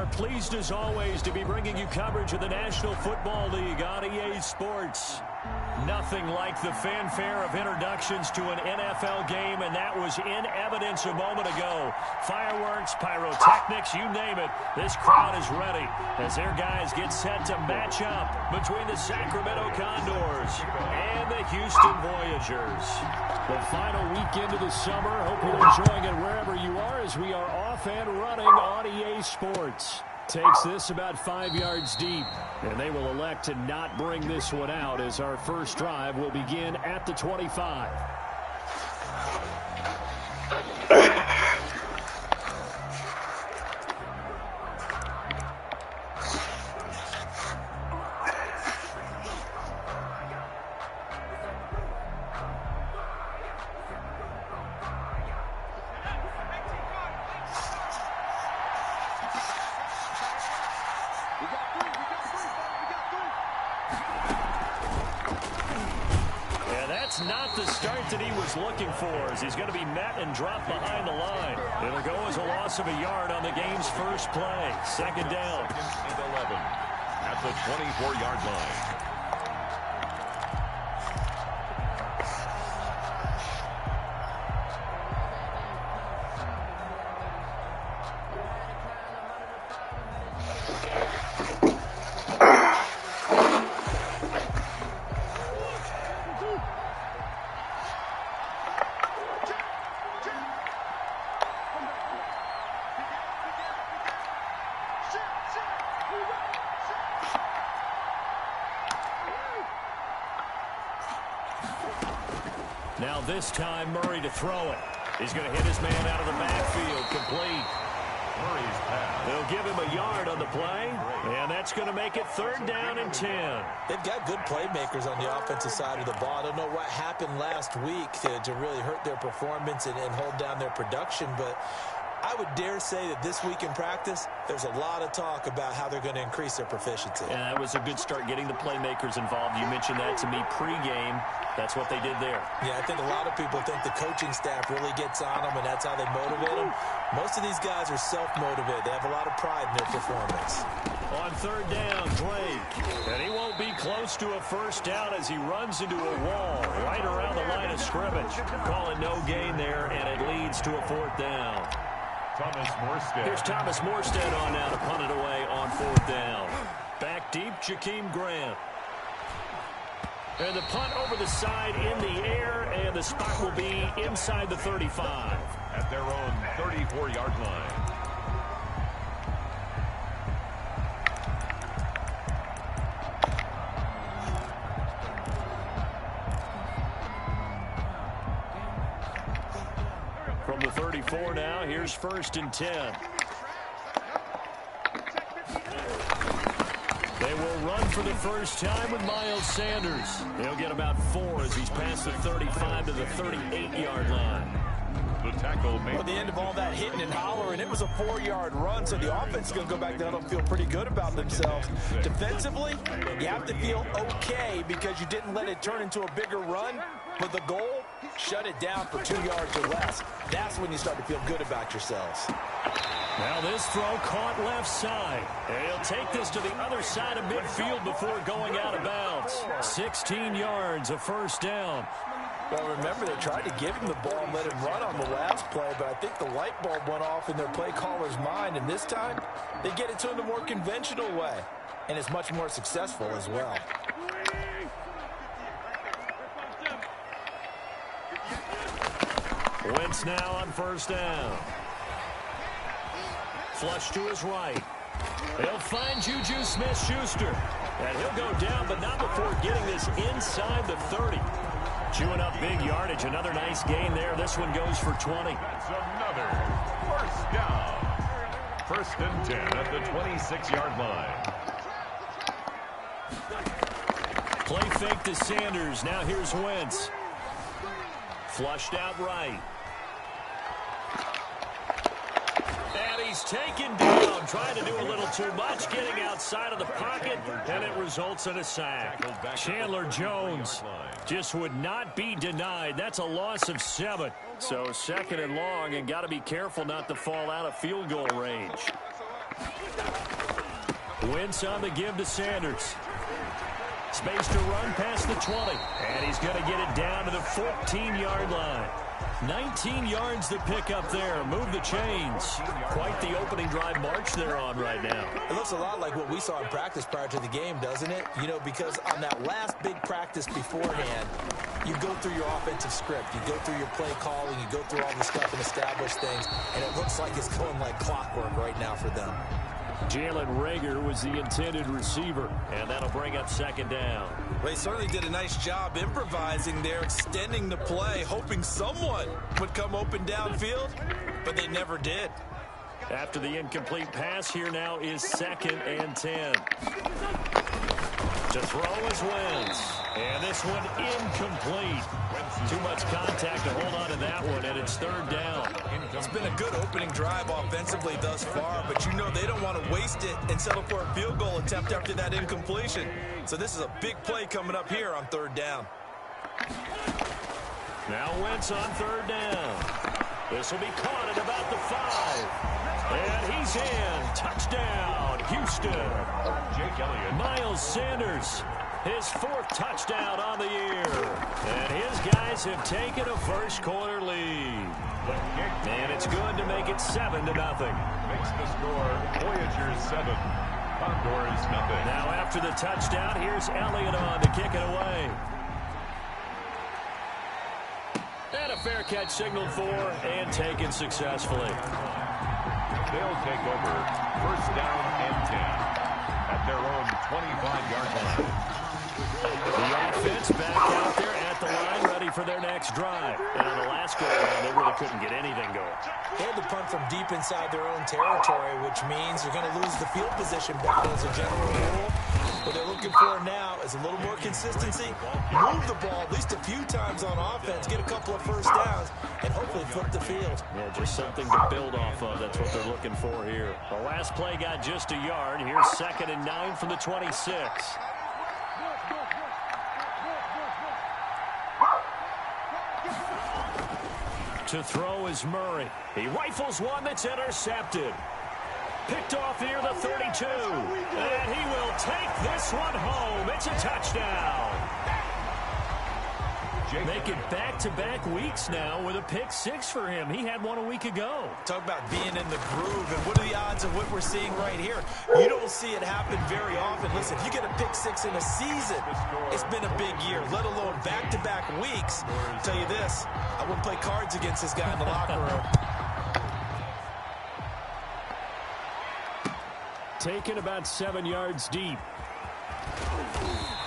are pleased as always to be bringing you coverage of the National Football League on EA Sports. Nothing like the fanfare of introductions to an NFL game, and that was in evidence a moment ago. Fireworks, pyrotechnics, you name it. This crowd is ready as their guys get set to match up between the Sacramento Condors and the Houston Voyagers. The final weekend of the summer. Hope you're enjoying it wherever you are as we are off and running on EA Sports. Takes this about 5 yards deep, and they will elect to not bring this one out as our first drive will begin at the 25. Not the start that he was looking for as he's going to be met and dropped behind the line. It'll go as a loss of a yard on the game's first play. Second down. Second and 11 at the 24-yard line. Now this time, Murray to throw it. He's going to hit his man out of the backfield. Complete. Murray's pass. They'll give him a yard on the play, and that's going to make it 3rd down and 10. They've got good playmakers on the offensive side of the ball. I don't know what happened last week to really hurt their performance and hold down their production, but I would dare say that this week in practice, there's a lot of talk about how they're going to increase their proficiency. And that was a good start getting the playmakers involved. You mentioned that to me pregame. That's what they did there. Yeah, I think a lot of people think the coaching staff really gets on them, and that's how they motivate them. Most of these guys are self-motivated. They have a lot of pride in their performance. On 3rd down, Drake. And he won't be close to a first down as he runs into a wall right around the line of scrimmage. Call it no gain there, and it leads to a 4th down. Thomas Morstead. Here's Thomas Morstead on now to punt it away on 4th down. Back deep, Jakeem Grant. And the punt over the side in the air, and the spot will be inside the 35. At their own 34-yard line. From the 34 now, here's 1st and 10. They will run for the first time with Miles Sanders. He'll get about 4 as he's past the 35 to the 38-yard line. The tackle made. At the end of all that hitting and hollering, it was a 4-yard run, so the offense is going to go back down and feel pretty good about themselves. Defensively, you have to feel okay because you didn't let it turn into a bigger run, but the goal, shut it down for 2 yards or less. That's when you start to feel good about yourselves. Now this throw caught left side. And he'll take this to the other side of midfield before going out of bounds. 16 yards, a first down. Well, remember, they tried to give him the ball and let him run on the last play, but I think the light bulb went off in their play caller's mind, and this time they get it to him the more conventional way, and it's much more successful as well. Wentz now on 1st down. Flush to his right. He'll find Juju Smith-Schuster. And he'll go down, but not before getting this inside the 30. Chewing up big yardage. Another nice gain there. This one goes for 20. That's another first down. 1st and 10 at the 26-yard line. Play fake to Sanders. Now here's Wentz. Flushed out right. And he's taken down, trying to do a little too much, getting outside of the pocket, and it results in a sack. Chandler Jones just would not be denied. That's a loss of 7. So 2nd and long, and got to be careful not to fall out of field goal range. Wentz on the give to Sanders. Space to run past the 20. And he's going to get it down to the 14-yard line. 19 yards to pick up there. Move the chains. Quite the opening drive march they're on right now. It looks a lot like what we saw in practice prior to the game, doesn't it? You know, because on that last big practice beforehand, you go through your offensive script. You go through your play calling. You go through all the stuff and establish things. And it looks like it's going like clockwork right now for them. Jalen Reagor was the intended receiver, and that'll bring up second down. They certainly did a nice job improvising there, extending the play, hoping someone would come open downfield, but they never did. After the incomplete pass, here now is 2nd and 10. To throw is Wentz. And this one incomplete. Too much contact to hold on to that one, and it's 3rd down. It's been a good opening drive offensively thus far, but you know they don't want to waste it and settle for a field goal attempt after that incompletion. So this is a big play coming up here on 3rd down. Now Wentz on 3rd down. This will be caught at about the 5. And he's in. Touchdown, Houston. Jake Elliott. Miles Sanders, his 4th touchdown on the year. And his guys have taken a first quarter lead. And it's good to make it 7-0. Makes the score Voyagers 7, Condors nothing. Now after the touchdown, here's Elliott on to kick it away. And a fair catch signaled for and taken successfully. They'll take over 1st down and 10 at their own 25-yard line. The offense back out there at the line, ready for their next drive. And on the last go-around, they really couldn't get anything going. They had to punt from deep inside their own territory, which means you're going to lose the field position battle as a general rule. What they're looking for now is a little more consistency, move the ball at least a few times on offense, get a couple of first downs, and hopefully flip the field. Yeah, just something to build off of. That's what they're looking for here. The last play got just a yard. Here's 2nd and 9 from the 26. To throw is Murray. He rifles one that's intercepted. Picked off near the 32. And he will take this one home. It's a touchdown. Make it back-to-back weeks now with a pick-6 for him. He had one a week ago. Talk about being in the groove, and what are the odds of what we're seeing right here? You don't see it happen very often. Listen, if you get a pick-6 in a season, it's been a big year, let alone back-to-back weeks. I'll tell you this, I wouldn't play cards against this guy in the locker room. Taken about 7 yards deep.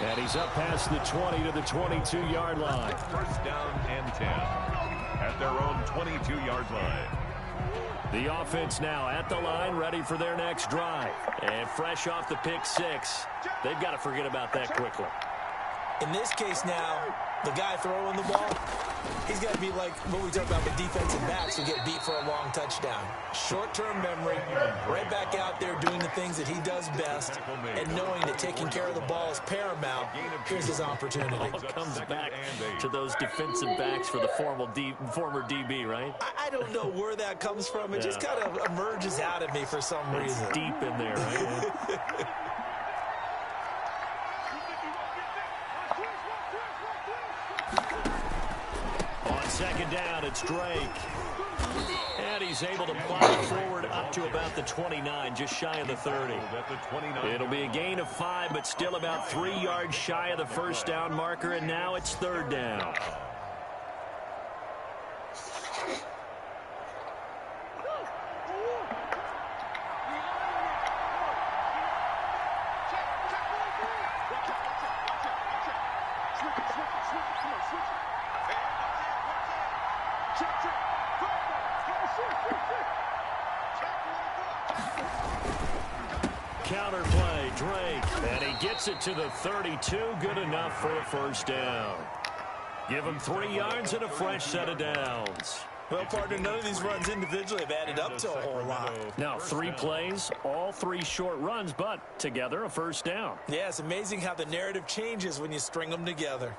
And he's up past the 20 to the 22-yard line. 1st down and 10 at their own 22-yard line. The offense now at the line, ready for their next drive. And fresh off the pick-6, they've got to forget about that quickly. In this case now, the guy throwing the ball, he's got to be like what we talk about with defensive backs who get beat for a long touchdown. Short-term memory, right back out there doing the things that he does best, and knowing that taking care of the ball is paramount. Here's his opportunity. It all comes back to those defensive backs for the former DB, right? I don't know where that comes from. It just kind of emerges out of me for some reason. It's deep in there, right? On 2nd down, it's Drake. And he's able to plow forward up to about the 29, just shy of the 30. It'll be a gain of 5, but still about 3 yards shy of the first down marker, and now it's 3rd down. Counter play, Drake, and he gets it to the 32, good enough for a first down. Give him 3 yards and a fresh set of downs. Well, partner, none of these runs individually have added up to a whole lot. Now, 3 plays, all 3 short runs, but together a first down. Yeah, it's amazing how the narrative changes when you string them together.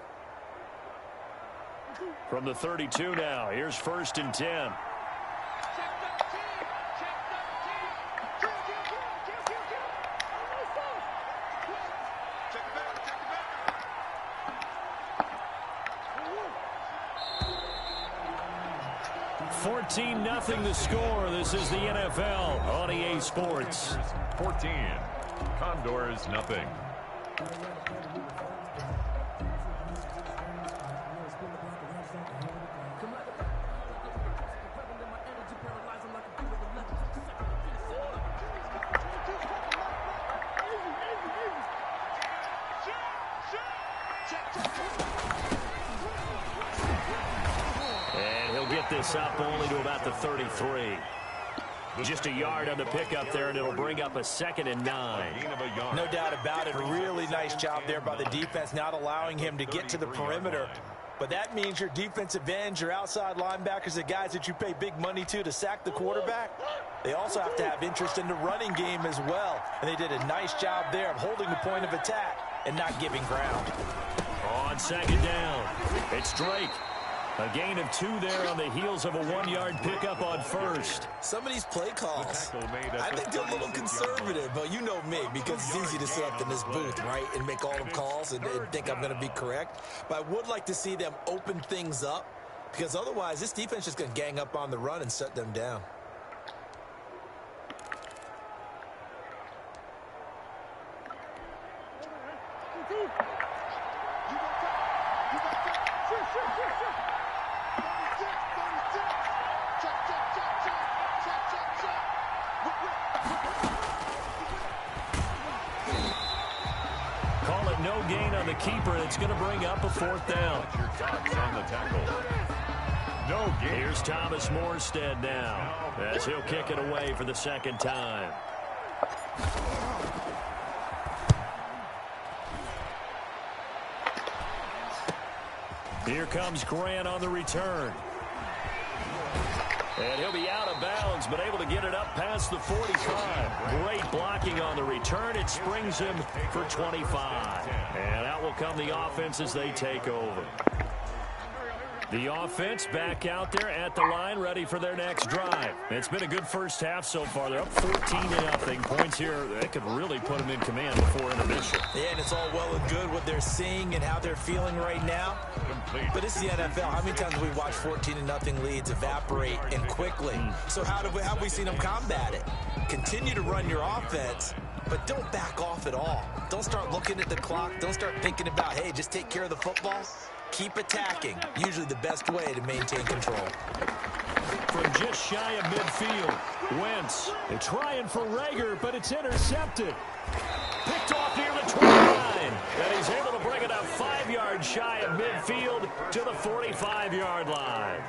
From the 32 now, here's 1st and 10. 14-0 the score. This is the NFL on EA Sports. 14. Condors nothing. This up only to about the 33. Just a yard on the pickup there, and it'll bring up a 2nd and 9. No doubt about it. Really nice job there by the defense, not allowing him to get to the perimeter. But that means your defensive ends, your outside linebackers, the guys that you pay big money to sack the quarterback, they also have to have interest in the running game as well. And they did a nice job there of holding the point of attack and not giving ground. On 2nd down, it's Drake. A gain of 2 there on the heels of a 1-yard pickup on 1st. Some of these play calls, I think they're a little conservative, but you know me, because it's easy to sit up in this booth, right, and make all the calls and think I'm going to be correct. But I would like to see them open things up, because otherwise this defense is just going to gang up on the run and shut them down. Call it no gain on the keeper. It's going to bring up a 4th down. Your thoughts on the tackle. No gain. Here's Thomas Morstead now, as he'll kick it away for the 2nd time. Here comes Grant on the return. And he'll be out of bounds, but able to get it up past the 45. Great blocking on the return. It springs him for 25. And out will come the offense as they take over. The offense back out there at the line, ready for their next drive. It's been a good first half so far. They're up 14-0. Points here, they could really put them in command before intermission. Yeah, and it's all well and good what they're seeing and how they're feeling right now. But it's the NFL. How many times have we watched 14-0 leads evaporate and quickly? So how have we seen them combat it? Continue to run your offense, but don't back off at all. Don't start looking at the clock. Don't start thinking about, hey, just take care of the football. Keep attacking. Usually the best way to maintain control. From just shy of midfield, Wentz. They're trying for Rager, but it's intercepted. Picked off near the 29. And he's able to bring it up 5 yards shy of midfield to the 45-yard line.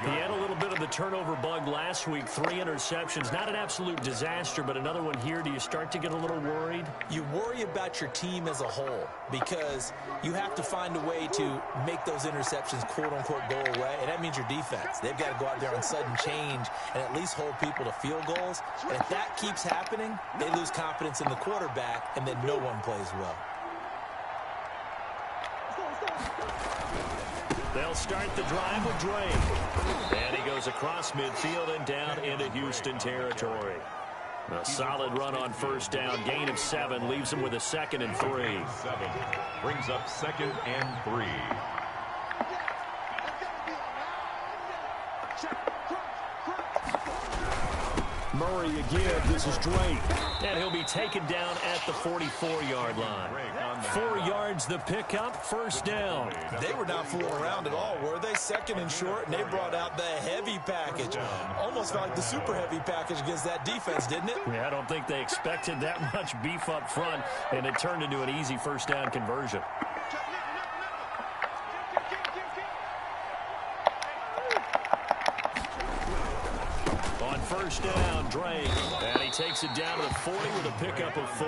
He had a little bit of the turnover bug last week. 3 interceptions. Not an absolute disaster, but another one here. Do you start to get a little worried? You worry about your team as a whole because you have to find a way to make those interceptions, quote-unquote, go away, and that means your defense. They've got to go out there on sudden change and at least hold people to field goals. And if that keeps happening, they lose confidence in the quarterback, and then no one plays well. They'll start the drive with Drake. And he goes across midfield and down into Houston territory. A solid run on 1st down. Gain of 7 leaves him with a 2nd and 3. 7 brings up 2nd and 3. Murray again. This is Drake. And he'll be taken down at the 44-yard line. 4 yards the pickup, 1st down. They were not fooling around at all, were they? 2nd and short, and they brought out the heavy package. Almost felt like the super heavy package against that defense, didn't it? Yeah, I don't think they expected that much beef up front, and it turned into an easy 1st down conversion. On 1st down, Drake, and he takes it down to the 40 with a pickup of 4.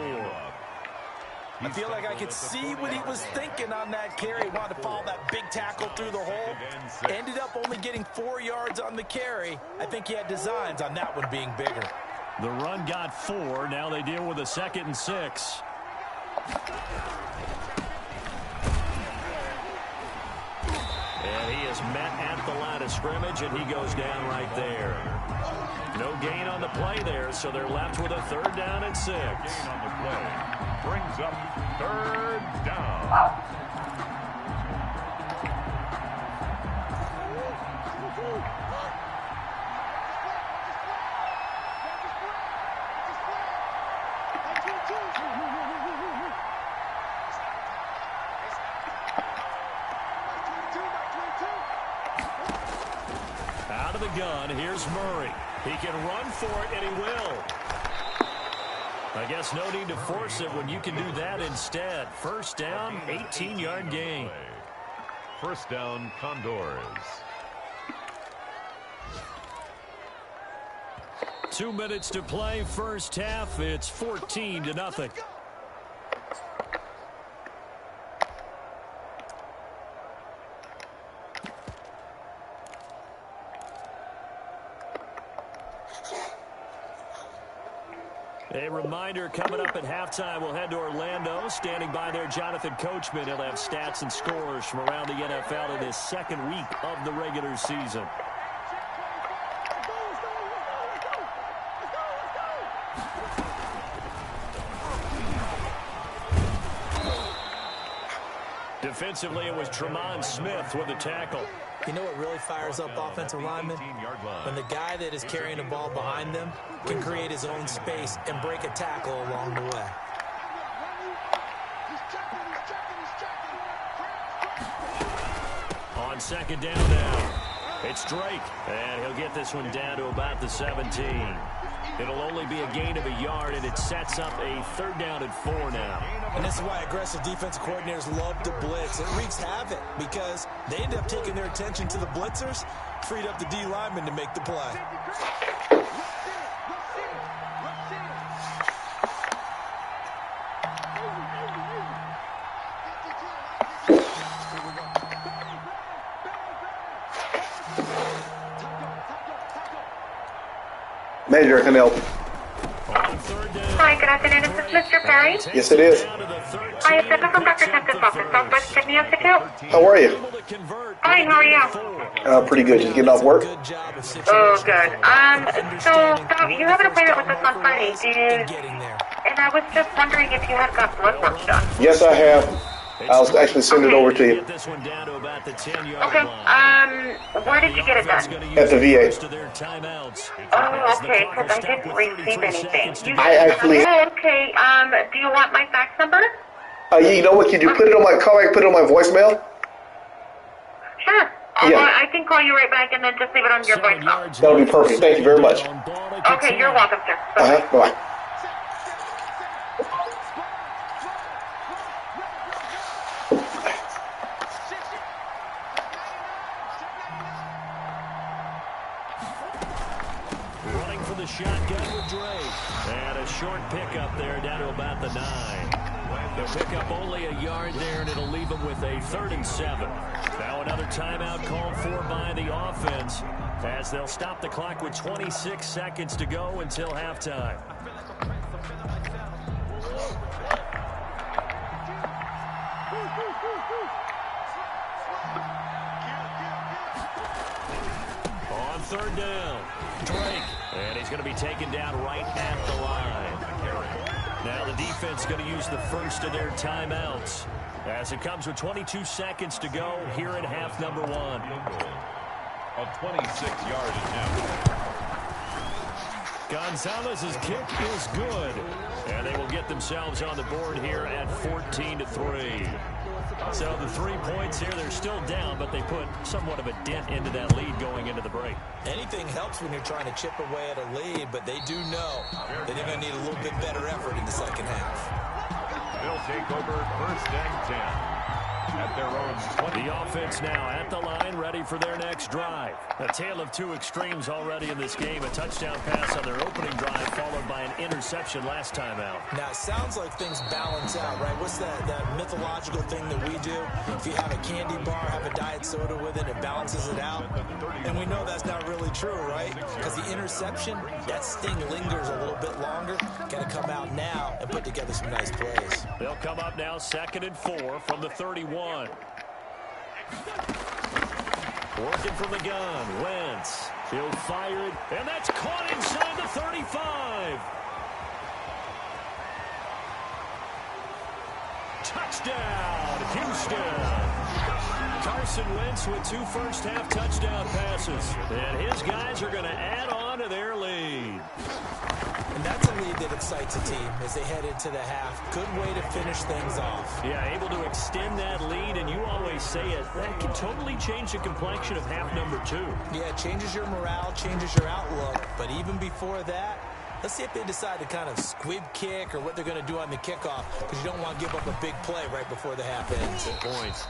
I feel like I could see what he was thinking on that carry. He wanted to follow that big tackle through the hole. Ended up only getting 4 yards on the carry. I think he had designs on that one being bigger. The run got 4. Now they deal with a 2nd and 6. And he is met at the line of scrimmage, and he goes down right there. No gain on the play there, so they're left with a 3rd down and 6. Gain on the play brings up 3rd down. gun. Here's Murray. He can run for it, and he will. I guess no need to force it when you can do that instead. First down, 18-yard gain. First down, Condors. 2 minutes to play, first half. It's 14-0. A reminder, coming up at halftime, we'll head to Orlando. Standing by there, Jonathan Coachman. He'll have stats and scores from around the NFL in his second week of the regular season. Defensively, it was Tremont Smith with the tackle. You know what really fires up offensive linemen? When the guy that is carrying the ball behind them can create his own space and break a tackle along the way. On second down now, it's Drake. And he'll get this one down to about the 17. It'll only be a gain of a yard, and it sets up a third down and 4 now. And this is why aggressive defensive coordinators love to blitz. It wreaks havoc because they end up taking their attention to the blitzers, freed up the D lineman to make the play. Major, can help. Hi, good afternoon. Is this Mr. Perry? Yes, it is. Hi, it's Becca from Dr. Temple's office, Southwest Sydney Institute. How are you? Hi, how are you? Pretty good. Just getting off work. Oh, good. So you have an appointment with us on Friday, and I was just wondering if you had got blood work done. Yes, I have. I'll actually send it over to you. Okay, where did you get it done? At the VA. Oh, okay, because I didn't receive anything. I actually... Oh, okay, do you want my fax number? You know what? Can you put it on my call? I can put it on my voicemail? Sure. Yeah. I can call you right back and then just leave it on your voicemail. That'll be perfect. Thank you very much. Okay, you're welcome, sir. Bye-bye. Running for the shotgun with Drake. And a short pickup there down to about the 9. They'll pick up only a yard there, and it'll leave them with a 3rd and 7. Now another timeout called for by the offense as they'll stop the clock with 26 seconds to go until halftime. On 3rd down, Drake. And he's going to be taken down right at the line. Now the defense going to use the first of their timeouts as it comes with 22 seconds to go here in half number 1. Of 26-yard attempt. Gonzalez's kick is good. And they will get themselves on the board here at 14-3. So the 3 points here, they're still down, but they put somewhat of a dent into that lead going into the break. Anything helps when you're trying to chip away at a lead, but they do know that they're going to need a little bit better effort in the second half. They'll take over 1st and 10. At their own 20. The offense now at the line, ready for their next drive. A tale of two extremes already in this game. A touchdown pass on their opening drive, followed by an interception last time out. Now, it sounds like things balance out, right? What's that mythological thing that we do? If you have a candy bar, have a diet soda with it, it balances it out. And we know that's not really true, right? Because the interception, that sting lingers a little bit longer. Got to come out now and put together some nice plays. They'll come up now 2nd and 4 from the 31. Working from the gun, Wentz. He'll fire it, and that's caught inside the 35. Touchdown, Houston. Carson Wentz with 2 first-half touchdown passes. And his guys are going to add on to their lead. And that's a lead that excites a team as they head into the half. Good way to finish things off. Yeah, able to extend that lead, and you always say it, that can totally change the complexion of half number 2. Yeah, it changes your morale, changes your outlook. But even before that, let's see if they decide to kind of squib kick or what they're going to do on the kickoff, because you don't want to give up a big play right before the half ends. Good points.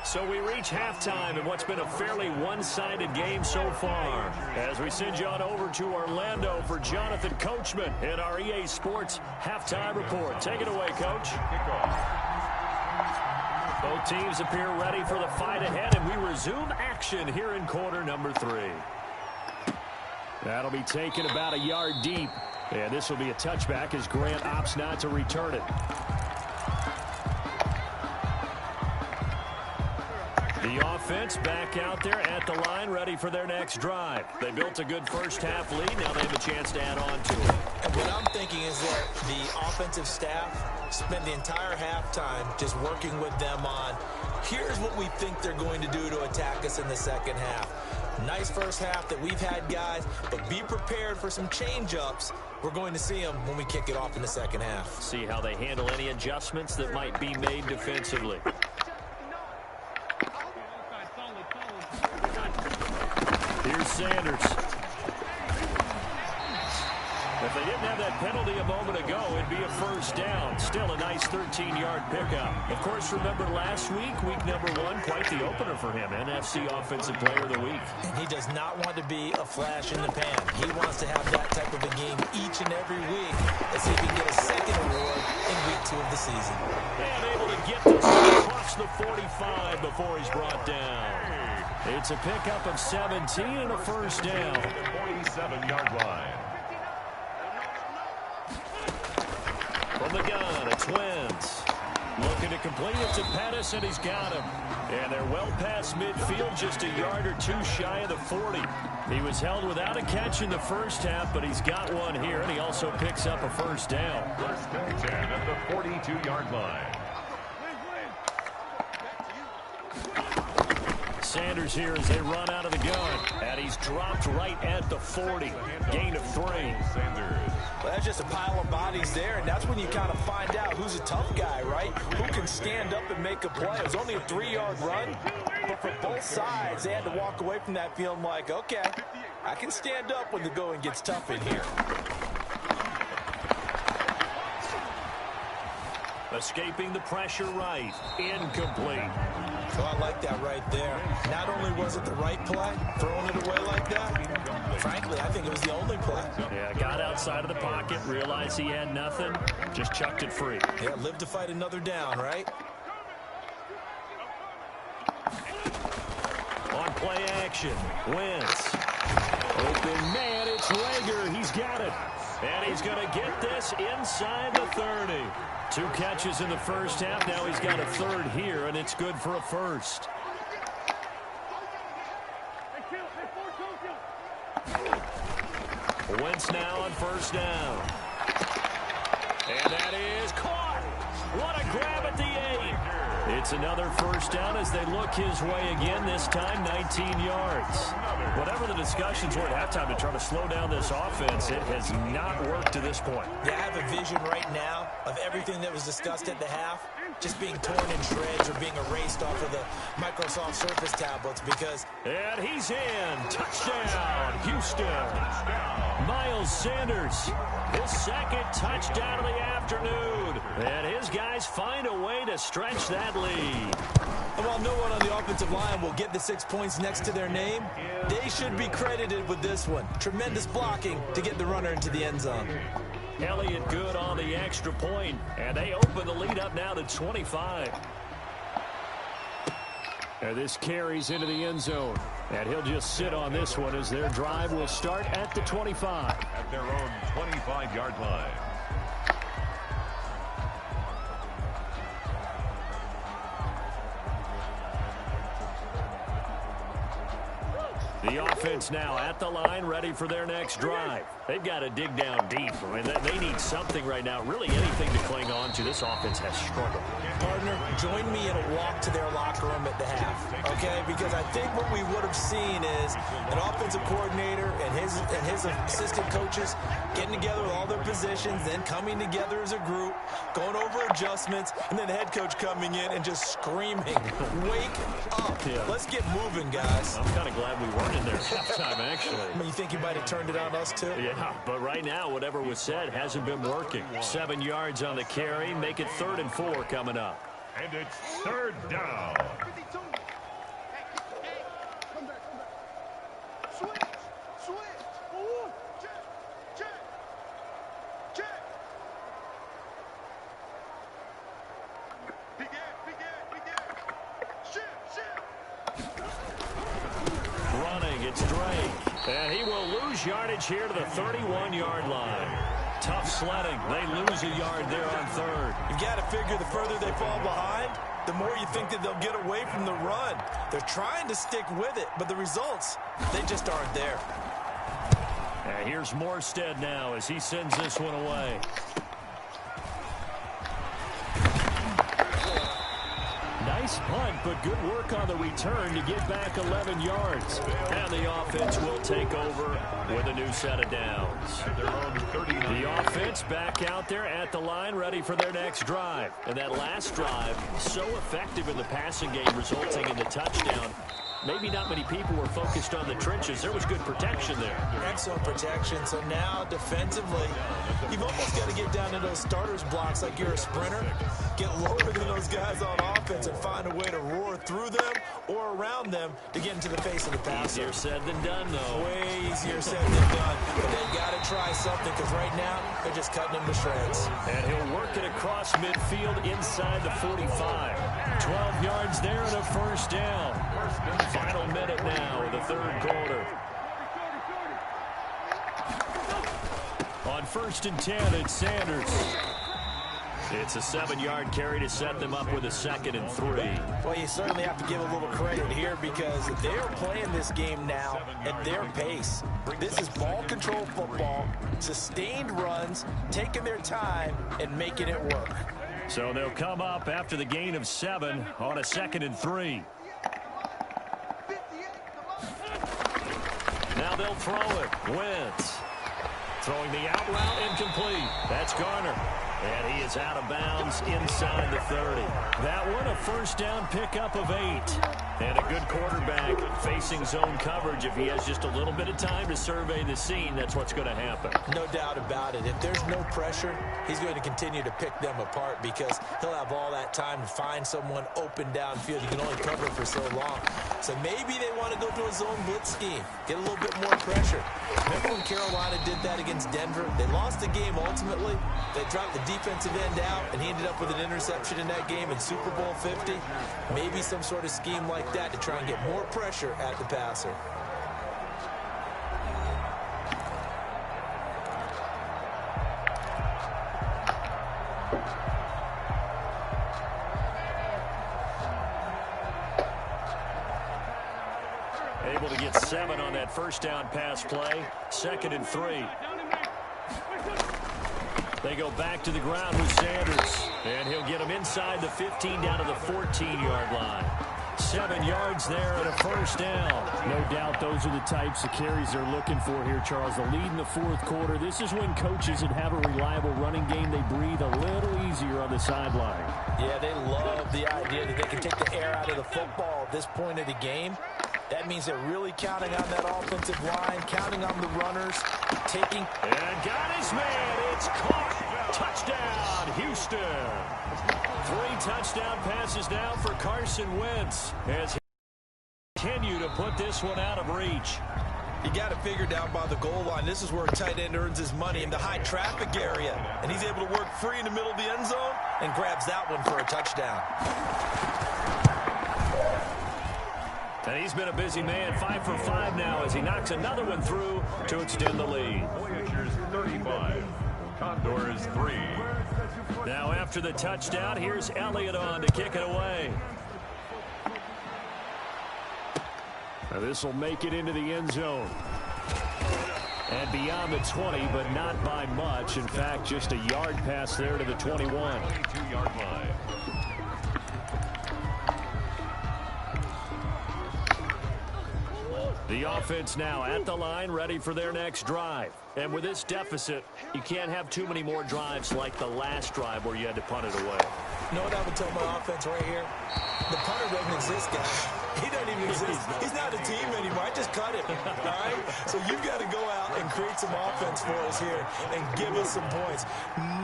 So we reach halftime in what's been a fairly one-sided game so far. As we send you on over to Orlando for Jonathan Coachman in our EA Sports Halftime Report. Take it away, Coach. Both teams appear ready for the fight ahead, and we resume action here in quarter number 3. That'll be taken about a yard deep. And this will be a touchback as Grant opts not to return it. The offense back out there at the line, ready for their next drive. They built a good first-half lead. Now they have a chance to add on to it. And what I'm thinking is that the offensive staff spend the entire halftime just working with them on, here's what we think they're going to do to attack us in the second half. Nice first half that we've had, guys, but be prepared for some change-ups. We're going to see them when we kick it off in the second half. See how they handle any adjustments that might be made defensively. Here's Sanders. If they didn't have that penalty a moment ago, it'd be a first down. Still a nice 13-yard pickup. Of course, remember last week, week number 1, quite the opener for him. NFC Offensive Player of the Week. And he does not want to be a flash in the pan. He wants to have that type of a game each and every week. Let's see if he can get a second award in week 2 of the season. And able to get this across the 45 before he's brought down. It's a pickup of 17 and a first down. 47-yard line. From the gun, it's Wentz. Looking to complete it to Pettis, and he's got him. And they're well past midfield, just a yard or 2 shy of the 40. He was held without a catch in the first half, but he's got one here, and he also picks up a first down. First and 10 at the 42-yard line. Sanders here as they run out of the gun. And he's dropped right at the 40. Gain of 3. Sanders. Well, that's just a pile of bodies there, and that's when you kind of find out who's a tough guy, right? Who can stand up and make a play. It was only a 3-yard run, but for both sides, they had to walk away from that feeling like, okay, I can stand up when the going gets tough in here. Escaping the pressure right. Incomplete. So I like that right there. Not only was it the right play, throwing it away like that, frankly, I think it was the only play. Yeah, got outside of the pocket, realized he had nothing, just chucked it free. Yeah, live to fight another down, right? On play action, Wentz. Open man, it's Rager. He's got it. And he's going to get this inside the 30. 2 catches in the first half. Now he's got a third here, and it's good for a first. Wentz now on first down. And that is caught. What a grab at the 8. It's another first down as they look his way again, this time 19 yards. Whatever the discussions were at halftime to try to slow down this offense, it has not worked to this point. Yeah, I have a vision right now of everything that was discussed at the half just being torn in shreds or being erased off of the Microsoft Surface tablets because... And he's in. Touchdown, Houston. Miles Sanders, his second touchdown of the afternoon. And his guys find a way to stretch that lead. And while no one on the offensive line will get the 6 points next to their name, they should be credited with this one. Tremendous blocking to get the runner into the end zone. Elliott good on the extra point, and they open the lead up now to 25. And this carries into the end zone, and he'll just sit on this one as their drive will start at the 25. At their own 25-yard line. The offense now at the line, ready for their next drive. They've got to dig down deep. I mean, they need something right now, really anything to cling on to. This offense has struggled. Partner, join me in a walk to their locker room at the half, okay? Because I think what we would have seen is an offensive coordinator and his assistant coaches getting together with all their positions, then coming together as a group, going over adjustments, and then the head coach coming in and just screaming, wake up. Yeah. Let's get moving, guys. I'm kind of glad we weren't in there at halftime, actually. I mean, you think he might have turned it on us, too? Yeah, but right now, whatever was said hasn't been working. 7 yards on the carry. Make it 3rd and 4 coming up. And it's 3rd down. Running, it's Drake. And he will lose yardage here to the 31-yard line. Tough sledding. They lose a yard there on 3rd. You've got to figure the further they fall behind, the more you think that they'll get away from the run. They're trying to stick with it, but the results, they just aren't there. And here's Morstead now as he sends this one away. Nice punt, but good work on the return to get back 11 yards. And the offense will take over with a new set of downs. The offense back out there at the line, ready for their next drive. And that last drive, so effective in the passing game, resulting in the touchdown. Maybe not many people were focused on the trenches. There was good protection there. Excellent protection. So now, defensively, you've almost got to get down to those starters blocks like you're a sprinter. Get lower than those guys on offense and find a way to roar through them or around them to get into the face of the passer. Easier said than done, though. Way easier said than done. But they've got to try something because right now, they're just cutting them to shreds. And he'll work it across midfield inside the 45. 12 yards there and a 1st down. Final minute now of the 3rd quarter. On 1st and 10, it's Sanders. It's a 7-yard carry to set them up with a 2nd and 3. Well, you certainly have to give a little credit here because they're playing this game now at their pace. This is ball control football, sustained runs, taking their time and making it work. So they'll come up after the gain of 7 on a 2nd and 3. Now they'll throw it. Wentz throwing the out route, incomplete. That's Garner. And he is out of bounds inside the 30. That one a 1st down pickup of 8. And a good quarterback facing zone coverage. If he has just a little bit of time to survey the scene, that's what's going to happen. No doubt about it. If there's no pressure, he's going to continue to pick them apart because he'll have all that time to find someone open downfield. You can only cover for so long. So maybe they want to go to a zone blitz scheme, get a little bit more pressure. Remember when Carolina did that against Denver? They lost the game ultimately. They dropped the defensive end out, and he ended up with an interception in that game in Super Bowl 50. Maybe some sort of scheme like that to try and get more pressure at the passer. Able to get 7 on that 1st down pass play. 2nd and 3. They go back to the ground with Sanders. And he'll get him inside the 15 down to the 14-yard line. 7 yards there and a 1st down. No doubt those are the types of carries they're looking for here, Charles. The lead in the 4th quarter. This is when coaches that have a reliable running game, they breathe a little easier on the sideline. Yeah, they love the idea that they can take the air out of the football at this point of the game. That means they're really counting on that offensive line, counting on the runners, taking... And got his man. It's caught. Touchdown, Houston. 3 touchdown passes now for Carson Wentz as he continue to put this one out of reach. You got to figure down by the goal line. This is where a tight end earns his money in the high traffic area. And he's able to work free in the middle of the end zone and grabs that one for a touchdown. And he's been a busy man, 5 for 5 now as he knocks another one through to extend the lead. Voyagers 35, Condors 3. Now after the touchdown, here's Elliott on to kick it away. Now this will make it into the end zone. And beyond the 20, but not by much. In fact, just a yard pass there to the 21. 22-yard line. The offense now at the line, ready for their next drive. And with this deficit, you can't have too many more drives like the last drive where you had to punt it away. You know what I would tell my offense right here? The punter doesn't exist, guys. He doesn't even exist. He's not a team anymore. I just cut him, all right? So you've got to go out and create some offense for us here and give us some points.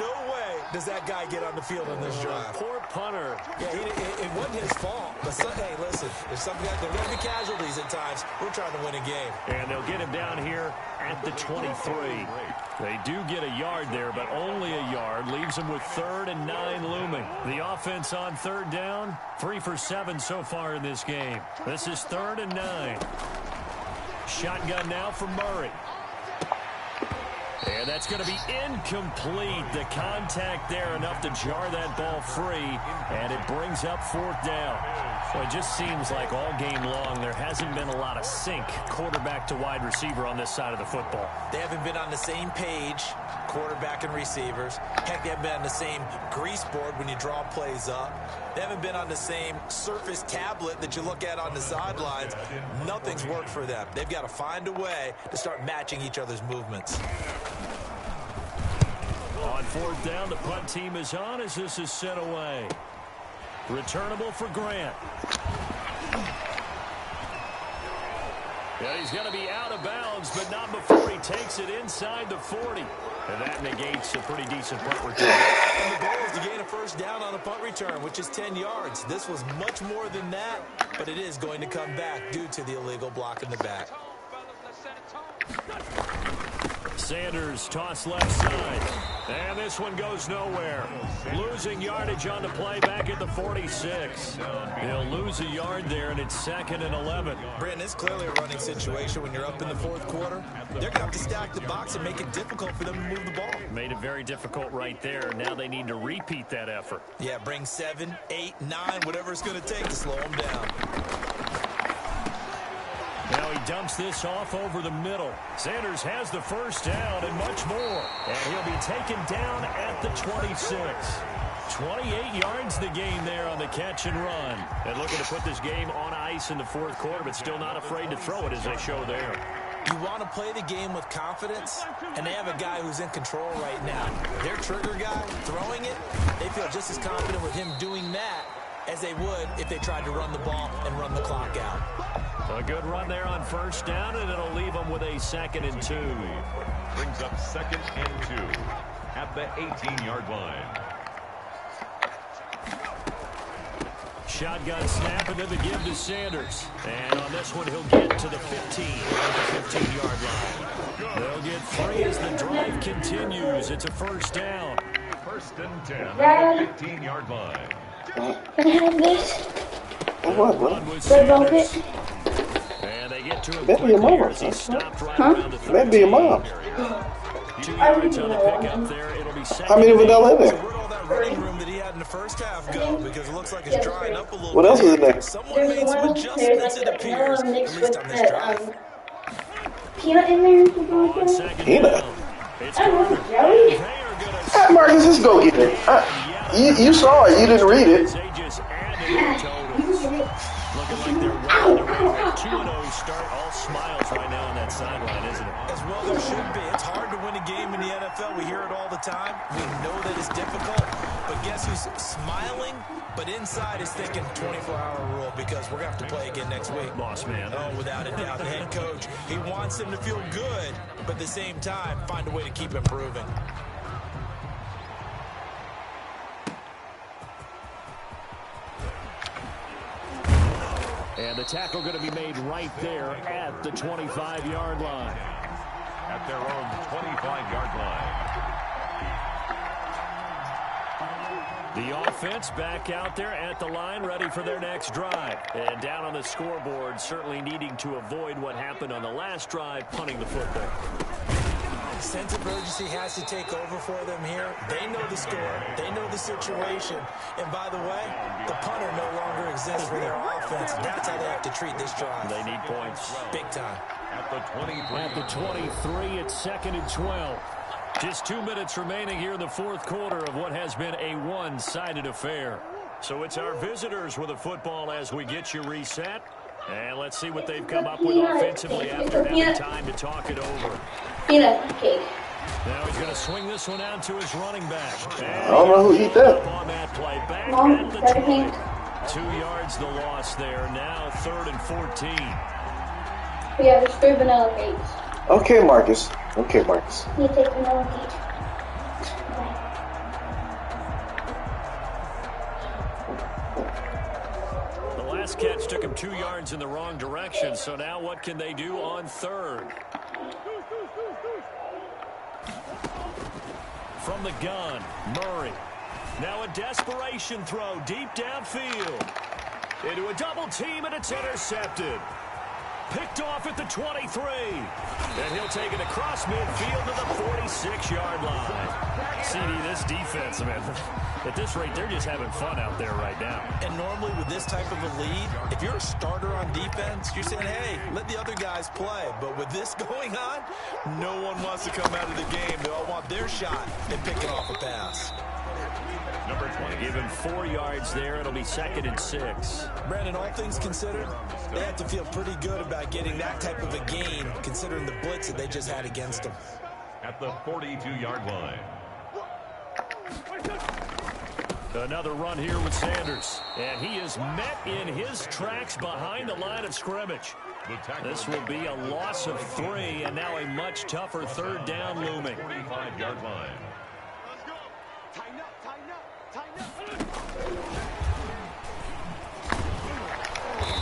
No way does that guy get on the field on this drive. Poor punter. Yeah, it wasn't his fault. But, hey, listen, if something got there are casualties at times, we're trying to win a game. And they'll get him down here at the 23. They do get a yard there, but only a yard. Leaves them with 3rd and 9 looming. The offense on 3rd down, 3 for 7 so far in this game. This is 3rd and 9. Shotgun now for Murray. And that's going to be incomplete. The contact there enough to jar that ball free, and it brings up 4th down. Well, it just seems like all game long there hasn't been a lot of sync quarterback to wide receiver on this side of the football. They haven't been on the same page, quarterback and receivers. Heck, they haven't been on the same grease board when you draw plays up. They haven't been on the same surface tablet that you look at on the sidelines. Nothing's worked for them. They've got to find a way to start matching each other's movements. On 4th down, the punt team is on as this is sent away. Returnable for Grant. Yeah, he's going to be out of bounds, but not before he takes it inside the 40. And that negates a pretty decent punt return. And the goal is to gain a 1st down on a punt return, which is 10 yards. This was much more than that, but it is going to come back due to the illegal block in the back. Sanders toss left side. And this one goes nowhere. Losing yardage on the play back at the 46. They'll lose a yard there, and it's 2nd and 11. Brandon, it's clearly a running situation when you're up in the 4th quarter. They're going to have to stack the box and make it difficult for them to move the ball. Made it very difficult right there. Now they need to repeat that effort. Yeah, bring 7, 8, 9, whatever it's going to take to slow them down. Now he dumps this off over the middle. Sanders has the 1st down and much more. And he'll be taken down at the 26. 28 yards the game there on the catch and run. And looking to put this game on ice in the 4th quarter, but still not afraid to throw it as they show there. You want to play the game with confidence, and they have a guy who's in control right now. Their trigger guy throwing it, they feel just as confident with him doing that as they would if they tried to run the ball and run the clock out. A good run there on 1st down, and it'll leave them with a 2nd and 2. Brings up 2nd and 2 at the 18-yard line. Shotgun snap, and then the give to Sanders. And on this one, he'll get to the 15 at the 15-yard line. They'll get 3 as the drive continues. It's a 1st down. 1st and 10 at the 15-yard line. Can I have this? What, bro? Red velvet? And they get to him That'd be your mom. as he stopped right Huh? around the 13. That'd be your mom. 2 yards on the pickup there. It'll be 2nd. How many vanilla in So there? where'd all that running room that he had in the 1st half go? Because it looks like it's drying up a little What else is in there? bit. Someone made some adjustments, it appears, at least on this drive. Peanut in there or something On like that? 2nd Peanut? down. It's I don't know, Carter. jelly? They are going to Hey, Marcus, just go get it. You saw it. You didn't read it. They just added their totals. Looking like they're well on their way to a 2-0 start. All smiles right now on that sideline, isn't it? As well there should be. It's hard to win a game in the NFL. We hear it all the time. We know that it's difficult. But guess who's smiling? But inside is thinking 24-hour rule because we're going to have to play again next week. Boss man. Oh, without a doubt. The head coach, he wants them to feel good, but at the same time, find a way to keep improving. And the tackle going to be made right there at the 25-yard line. At their own 25-yard line. The offense back out there at the line, ready for their next drive. And down on the scoreboard, certainly needing to avoid what happened on the last drive, punting the football. Sense of urgency has to take over for them here. They know the score. They know the situation. And by the way, the punter no longer exists for their offense. That's how they have to treat this drive. They need points. Big time. At the 23. At the 23, it's 2nd and 12. Just 2 minutes remaining here in the fourth quarter of what has been a one-sided affair. So it's our visitors with the football as we get you reset. And let's see what they've come up with offensively after having time to talk it over. Peanut cake. Now he's going to swing this one out to his running back. I don't know who eat that. On that play, back Mom, at the better 20. hand. 2 yards the loss there. Now 3rd and 14. Yeah, there's 3 vanilla cakes. Okay, Marcus. Okay, Marcus. You take vanilla cake. The last catch took him 2 yards in the wrong direction. So now what can they do on 3rd? From the gun, Murray. Now a desperation throw deep downfield. Into a double team, and it's intercepted. Picked off at the 23. And he'll take it across midfield to the 46-yard line. CD, this defense, man, at this rate, they're just having fun out there right now. And normally with this type of a lead, if you're a starter on defense, you're saying, hey, let the other guys play. But with this going on, no one wants to come out of the game. They all want their shot in picking off a pass. Number 20. Give him 4 yards there. It'll be 2nd and 6. Brandon, all things considered, they have to feel pretty good about getting that type of a gain, considering the blitz that they just had against them. At the 42-yard line. Another run here with Sanders. And he is met in his tracks behind the line of scrimmage. This will be a loss of 3, and now a much tougher 3rd down looming. 45-yard line.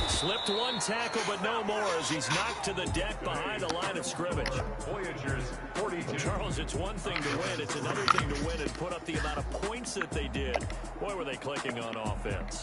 Slipped one tackle, but no more as he's knocked to the deck behind the line of scrimmage. Voyagers 42. Charles, it's one thing to win. It's another thing to win and put up the amount of points that they did. Boy, were they clicking on offense.